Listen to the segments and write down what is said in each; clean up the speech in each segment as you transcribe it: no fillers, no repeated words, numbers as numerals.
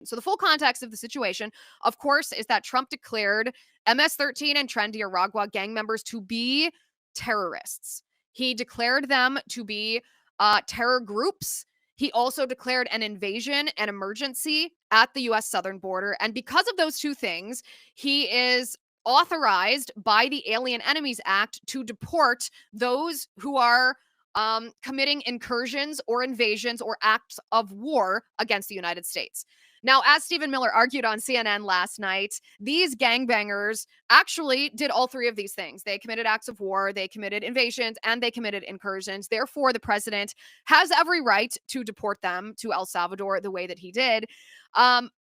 So the full context of the situation, of course, is that Trump declared MS-13 and Nicaragua gang members to be terrorists. He declared them to be terror groups. He also declared an invasion and emergency at the U.S. southern border. And because of those two things, he is authorized by the Alien Enemies Act to deport those who are committing incursions or invasions or acts of war against the United States. Now, as Stephen Miller argued on CNN last night, these gangbangers actually did all three of these things. They committed acts of war, they committed invasions, and they committed incursions. Therefore, the president has every right to deport them to El Salvador the way that he did.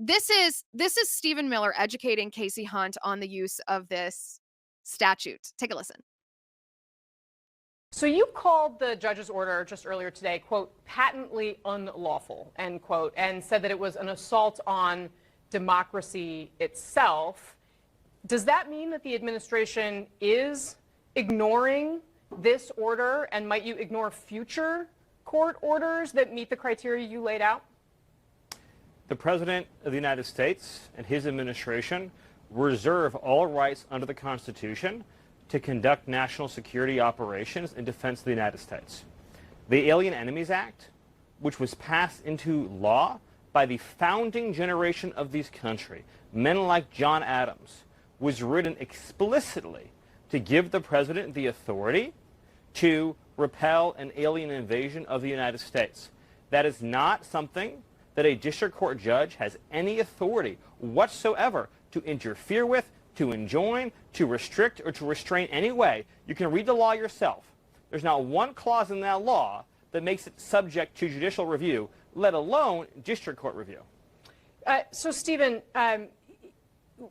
This is Stephen Miller educating Kasie Hunt on the use of this statute. Take a listen. So you called the judge's order just earlier today, quote, patently unlawful, end quote, and said that it was an assault on democracy itself. Does that mean that the administration is ignoring this order, and might you ignore future court orders that meet the criteria you laid out? The President of the United States and his administration reserve all rights under the Constitution to conduct national security operations in defense of the United States. The Alien Enemies Act, which was passed into law by the founding generation of this country, men like John Adams, was written explicitly to give the president the authority to repel an alien invasion of the United States. That is not something that a district court judge has any authority whatsoever to interfere with, to enjoin, to restrict, or to restrain any way. You can read the law yourself. There's not one clause in that law that makes it subject to judicial review, let alone district court review. So, Stephen,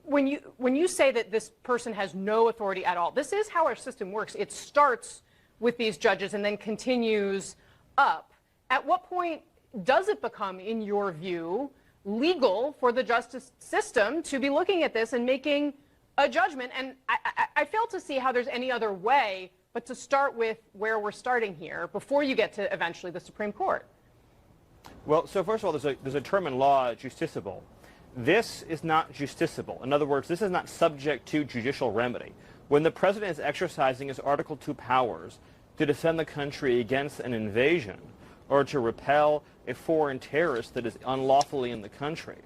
when you say that this person has no authority at all, this is how our system works. It starts with these judges and then continues up. At what point does it become, in your view, legal for the justice system to be looking at this and making a judgment? And I fail to see how there's any other way but to start with where we're starting here before you get to eventually the Supreme Court. Well, so first of all, there's a term in law, justiciable. This is not justiciable. In other words, this is not subject to judicial remedy. When the president is exercising his Article 2 powers to defend the country against an invasion or to repel a foreign terrorist that is unlawfully in the country,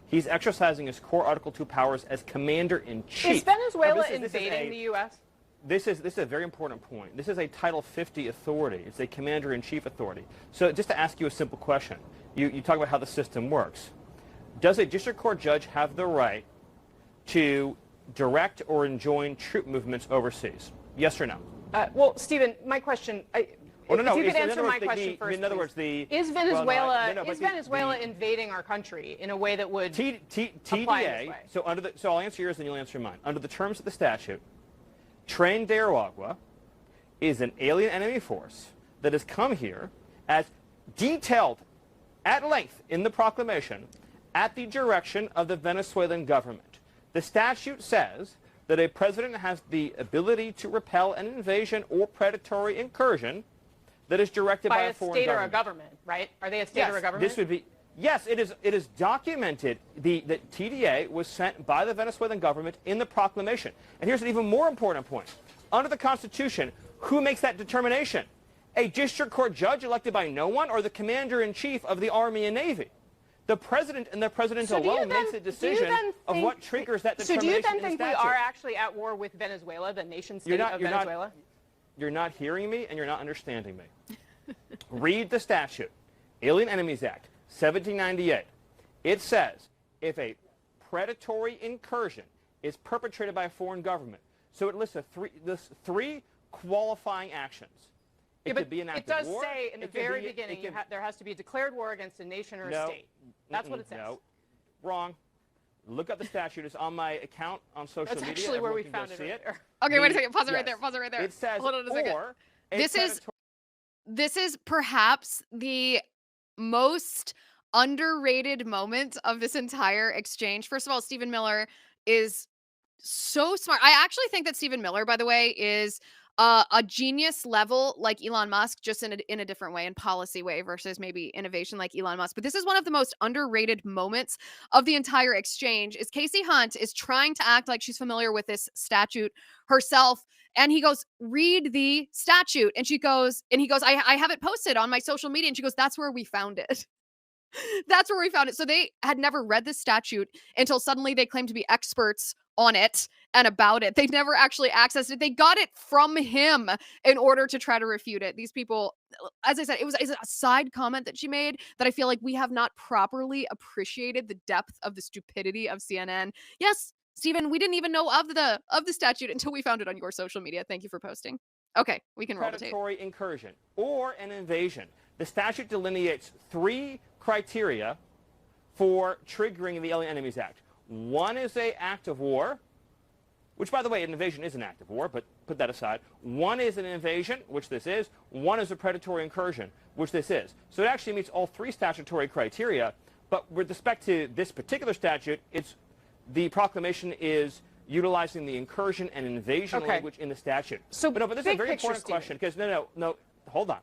he's exercising his core Article 2 powers as commander-in-chief. Is Venezuela invading the U.S.? This is a very important point. This is a Title 50 authority. It's a commander-in-chief authority. So just to ask you a simple question, you talk about how the system works. Does a district court judge have the right to direct or enjoin troop movements overseas? Yes or no? Well, Stephen, my question... Oh, no, if you could answer my question first, in other words, is Venezuela invading our country in a way that would apply this way? So I'll answer yours and you'll answer mine. Under the terms of the statute, Tren de Aragua is an alien enemy force that has come here as detailed at length in the proclamation at the direction of the Venezuelan government. The statute says that a president has the ability to repel an invasion or predatory incursion that is directed by a foreign state government. or a government, right? Are they a state or a government? This would be, yes, it is documented that TDA was sent by the Venezuelan government in the proclamation. And here's an even more important point. Under the Constitution, who makes that determination? A district court judge elected by no one, or the commander-in-chief of the Army and Navy? The president and the president alone makes a decision of what triggers that determination. So do you then think we are actually at war with Venezuela, the nation-state of Venezuela? You're not hearing me and you're not understanding me. Read the statute. Alien Enemies Act, 1798. It says if a predatory incursion is perpetrated by a foreign government. So it lists three qualifying actions. It could be an act of war. It does say in the very beginning there has to be a declared war against a nation or a state. That's what it says. No, wrong. Look up the statute. It's on my account on social media. That's actually where we found it. Okay, wait a second. Pause it right there. Pause it right there. It says, hold on a second. This is perhaps the most underrated moment of this entire exchange. First of all, Stephen Miller is so smart. I actually think that Stephen Miller, by the way, is a genius level like Elon Musk, just in a different way, in policy way versus maybe innovation like Elon Musk. But this is one of the most underrated moments of the entire exchange. Is Kasie Hunt is trying to act like she's familiar with this statute herself. And he goes, read the statute. And he goes, I have it posted on my social media. And she goes, that's where we found it. That's where we found it. So they had never read the statute until suddenly they claimed to be experts on it and about it. They never actually accessed it. They got it from him in order to try to refute it. These people, as I said, it was a side comment that she made that I feel like we have not properly appreciated the depth of the stupidity of CNN. Yes, Stephen, we didn't even know of the statute until we found it on your social media. Thank you for posting. Okay, we can roll the tape. Predatory incursion or an invasion. The statute delineates 3 criteria for triggering the Alien Enemies Act. One is an act of war, which, by the way, an invasion is an act of war, but put that aside. One is an invasion, which this is. One is a predatory incursion, which this is. So it actually meets all 3 statutory criteria, but with respect to this particular statute, the proclamation is utilizing the incursion and invasion language in the statute. So, but this is a very important question, because no, hold on.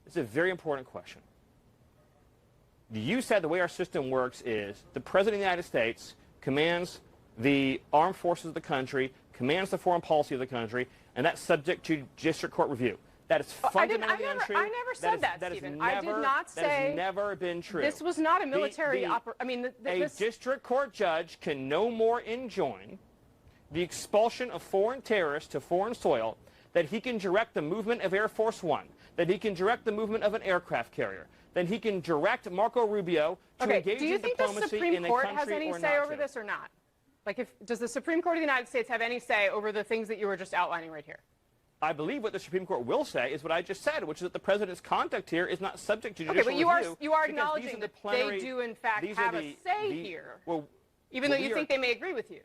It's a very important question. You said the way our system works is the President of the United States commands the armed forces of the country, commands the foreign policy of the country, and that's subject to district court review. That is fundamentally untrue. I never said that, Stephen. I did not say. That has never been true. This was not a military operation. A district court judge can no more enjoin the expulsion of foreign terrorists to foreign soil that he can direct the movement of Air Force One, that he can direct the movement of an aircraft carrier, then he can direct Marco Rubio to engage in diplomacy in a country or not. Do you think the Supreme Court has any say over this or not? Like, does the Supreme Court of the United States have any say over the things that you were just outlining right here? I believe what the Supreme Court will say is what I just said, which is that the president's conduct here is not subject to judicial review. Okay, but you are acknowledging that they do, in fact, have a say here, even though you think they may agree with you.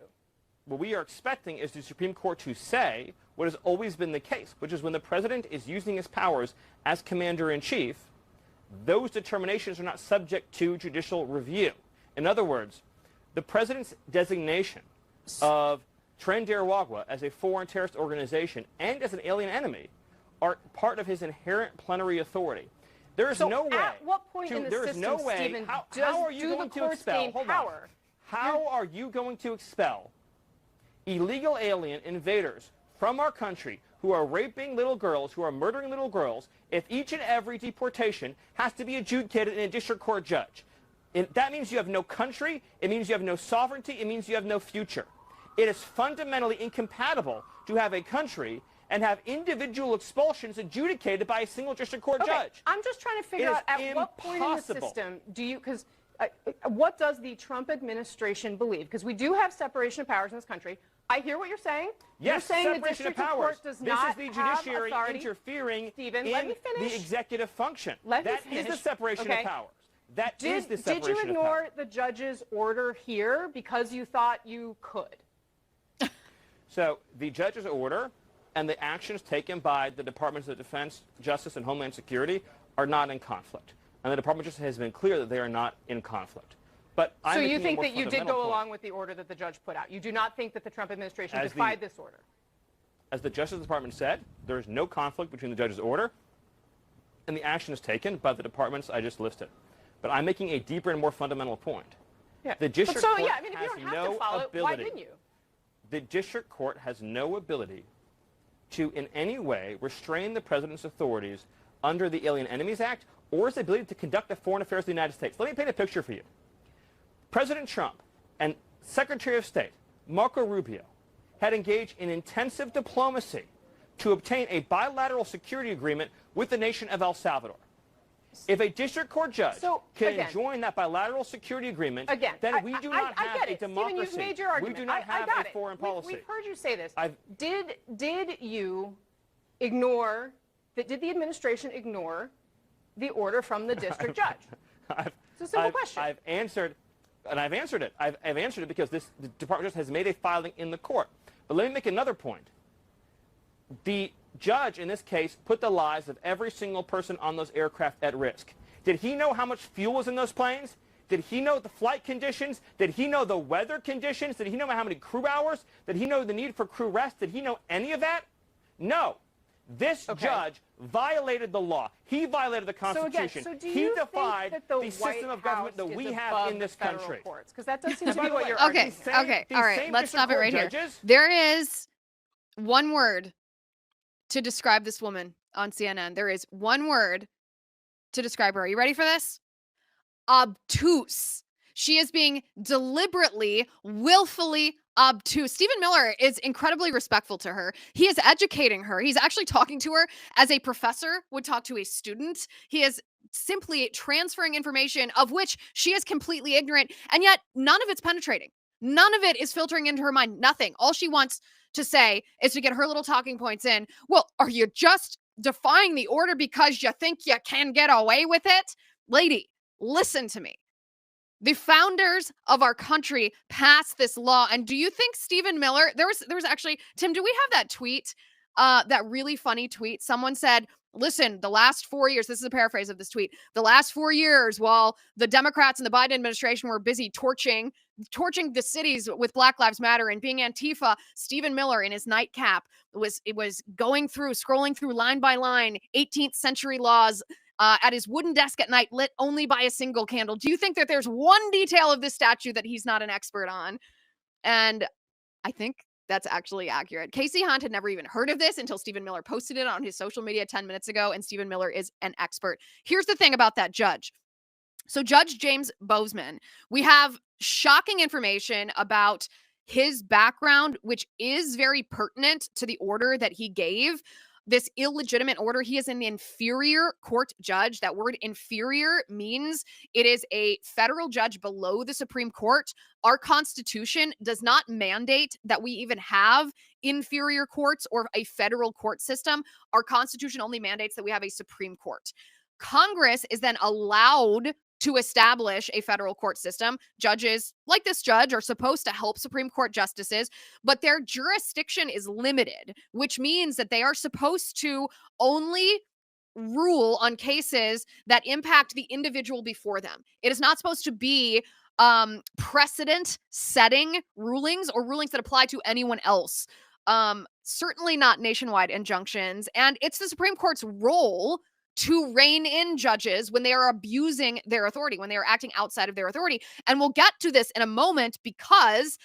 What we are expecting is the Supreme Court to say what has always been the case, which is when the president is using his powers as commander-in-chief, those determinations are not subject to judicial review. In other words, the president's designation of Trinidad as a foreign terrorist organization and as an alien enemy are part of his inherent plenary authority. There is no way. At what point in the system, Stephen, how are you going to expel? Hold on. How are you going to expel illegal alien invaders from our country who are raping little girls, who are murdering little girls, if each and every deportation has to be adjudicated in a district court judge? That means you have no country. It means you have no sovereignty. It means you have no future. It is fundamentally incompatible to have a country and have individual expulsions adjudicated by a single district court judge. I'm just trying to figure out at what point in the system do you, because what does the Trump administration believe? Because we do have separation of powers in this country. I hear what you're saying. Yes, you're saying separation the district of powers. Court does not this is the judiciary have interfering Stephen, in the executive function. That is the separation of powers. That is the separation of powers. Did you ignore the judge's order here because you thought you could? So the judge's order and the actions taken by the Departments of Defense, Justice, and Homeland Security are not in conflict. And the Department of Justice has been clear that they are not in conflict. But so you think that you did go along with the order that the judge put out? You do not think that the Trump administration defied this order? As the Justice Department said, there is no conflict between the judge's order and the actions taken by the departments I just listed. But I'm making a deeper and more fundamental point. Yeah. The district court if you don't have to follow it, why didn't you? The district court has no ability to in any way restrain the president's authorities under the Alien Enemies Act or his ability to conduct the foreign affairs of the United States. Let me paint a picture for you. President Trump and Secretary of State Marco Rubio had engaged in intensive diplomacy to obtain a bilateral security agreement with the nation of El Salvador. If a district court judge can join that bilateral security agreement, then we do not have a democracy. Stephen, you've made your argument. We do not have a foreign policy. We've heard you say this. Did you ignore, did the administration ignore the order from the district judge? It's a simple question. I've answered it. I've answered it because the Department of Justice has made a filing in the court. But let me make another point. The judge, in this case, put the lives of every single person on those aircraft at risk. Did he know how much fuel was in those planes? Did he know the flight conditions? Did he know the weather conditions? Did he know how many crew hours? Did he know the need for crew rest? Did he know any of that? No. This Okay. judge violated the law. He violated the Constitution. So do he you defied think that the the system of government that we have in this country. Because that does seem to by be the what way, you're Okay, arguing. okay, these all right. same Let's stop it district right court here. judges- There is one word to describe this woman on CNN. There is one word to describe her. Are you ready for this? Obtuse. She is being deliberately, willfully obtuse. Stephen Miller is incredibly respectful to her. He is educating her. He's actually talking to her as a professor would talk to a student. He is simply transferring information of which she is completely ignorant, and yet none of it's penetrating. None of it is filtering into her mind. Nothing. All she wants to say is to get her little talking points in. Well, are you just defying the order because you think you can get away with it? Lady, listen to me. The founders of our country passed this law. And do you think Stephen Miller, there was actually, Tim, do we have that tweet? That really funny tweet. Someone said, listen, the last 4 years, this is a paraphrase of this tweet, the last 4 years while the Democrats and the Biden administration were busy torching the cities with Black Lives Matter and being Antifa, Stephen Miller in his nightcap was scrolling through line by line, 18th century laws, at his wooden desk at night, lit only by a single candle. Do you think that there's one detail of this statute that he's not an expert on? And I think that's actually accurate. Kasie Hunt had never even heard of this until Stephen Miller posted it on his social media 10 minutes ago, and Stephen Miller is an expert. Here's the thing about that judge. So Judge James Bozeman, we have shocking information about his background, which is very pertinent to the order that he gave. This illegitimate order. He is an inferior court judge. That word inferior means it is a federal judge below the Supreme Court. Our Constitution does not mandate that we even have inferior courts or a federal court system. Our Constitution only mandates that we have a Supreme Court. Congress is then allowed to establish a federal court system. Judges like this judge are supposed to help Supreme Court justices, but their jurisdiction is limited, which means that they are supposed to only rule on cases that impact the individual before them. It is not supposed to be precedent-setting rulings or rulings that apply to anyone else. Certainly not nationwide injunctions. And it's the Supreme Court's role to rein in judges when they are abusing their authority, when they are acting outside of their authority. And we'll get to this in a moment because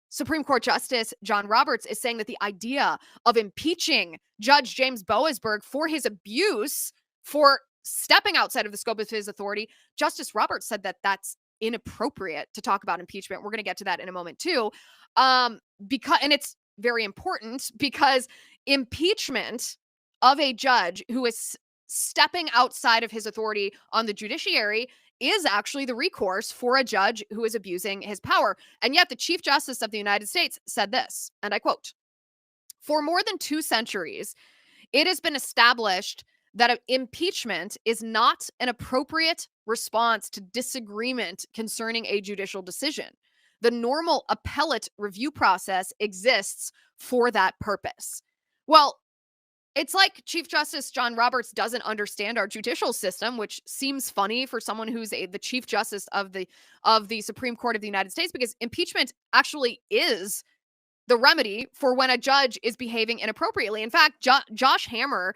Supreme Court Justice John Roberts is saying that the idea of impeaching Judge James Boasberg for his abuse, for stepping outside of the scope of his authority, Justice Roberts said that that's inappropriate to talk about impeachment. We're going to get to that in a moment too. And it's very important because impeachment of a judge who is stepping outside of his authority on the judiciary is actually the recourse for a judge who is abusing his power. And yet the Chief Justice of the United States said this, and I quote, "For more than 2 centuries, it has been established that impeachment is not an appropriate response to disagreement concerning a judicial decision. The normal appellate review process exists for that purpose." Well, it's like Chief Justice John Roberts doesn't understand our judicial system, which seems funny for someone who's the Chief Justice of the Supreme Court of the United States, because impeachment actually is the remedy for when a judge is behaving inappropriately. In fact, Josh Hammer,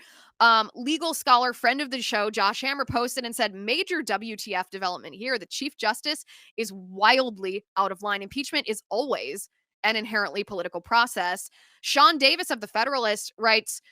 legal scholar, friend of the show, Josh Hammer posted and said, major WTF development here. The Chief Justice is wildly out of line. Impeachment is always an inherently political process. Sean Davis of The Federalist writes,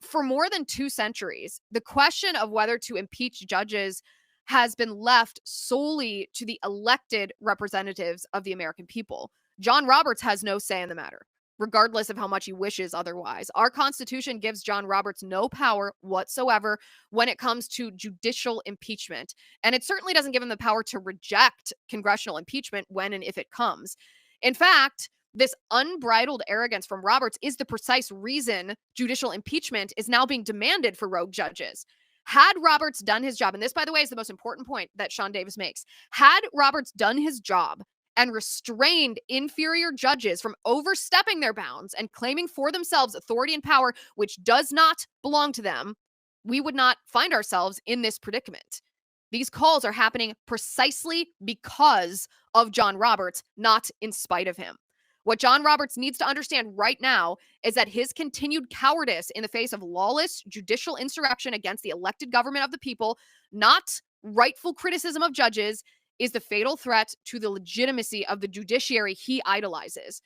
for more than 2 centuries, the question of whether to impeach judges has been left solely to the elected representatives of the American people. John Roberts has no say in the matter, regardless of how much he wishes otherwise. Our Constitution gives John Roberts no power whatsoever when it comes to judicial impeachment. And it certainly doesn't give him the power to reject congressional impeachment when and if it comes. In fact, this unbridled arrogance from Roberts is the precise reason judicial impeachment is now being demanded for rogue judges. Had Roberts done his job, and this, by the way, is the most important point that Sean Davis makes, had Roberts done his job and restrained inferior judges from overstepping their bounds and claiming for themselves authority and power which does not belong to them, we would not find ourselves in this predicament. These calls are happening precisely because of John Roberts, not in spite of him. What John Roberts needs to understand right now is that his continued cowardice in the face of lawless judicial insurrection against the elected government of the people, not rightful criticism of judges, is the fatal threat to the legitimacy of the judiciary he idolizes.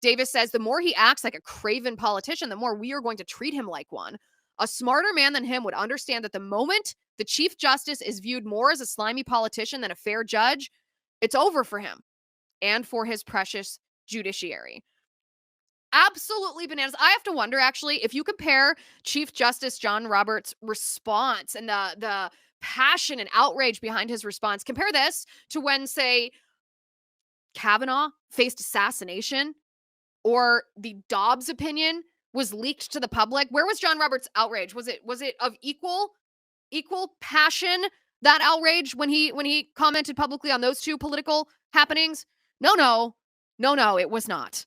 Davis says the more he acts like a craven politician, the more we are going to treat him like one. A smarter man than him would understand that the moment the Chief Justice is viewed more as a slimy politician than a fair judge, it's over for him and for his precious judiciary. Absolutely bananas. I have to wonder, actually, if you compare Chief Justice John Roberts' response and the passion and outrage behind his response, compare this to when, say, Kavanaugh faced assassination or the Dobbs opinion was leaked to the public. Where was John Roberts' outrage? Was it of equal passion, that outrage, when he commented publicly on those two political happenings? No, it was not.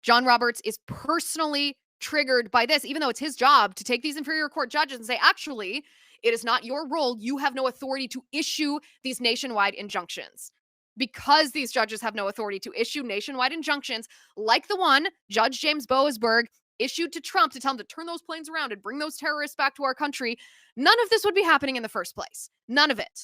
John Roberts is personally triggered by this, even though it's his job to take these inferior court judges and say, actually, it is not your role. You have no authority to issue these nationwide injunctions. Because these judges have no authority to issue nationwide injunctions, like the one Judge James Boasberg issued to Trump to tell him to turn those planes around and bring those terrorists back to our country, none of this would be happening in the first place. None of it.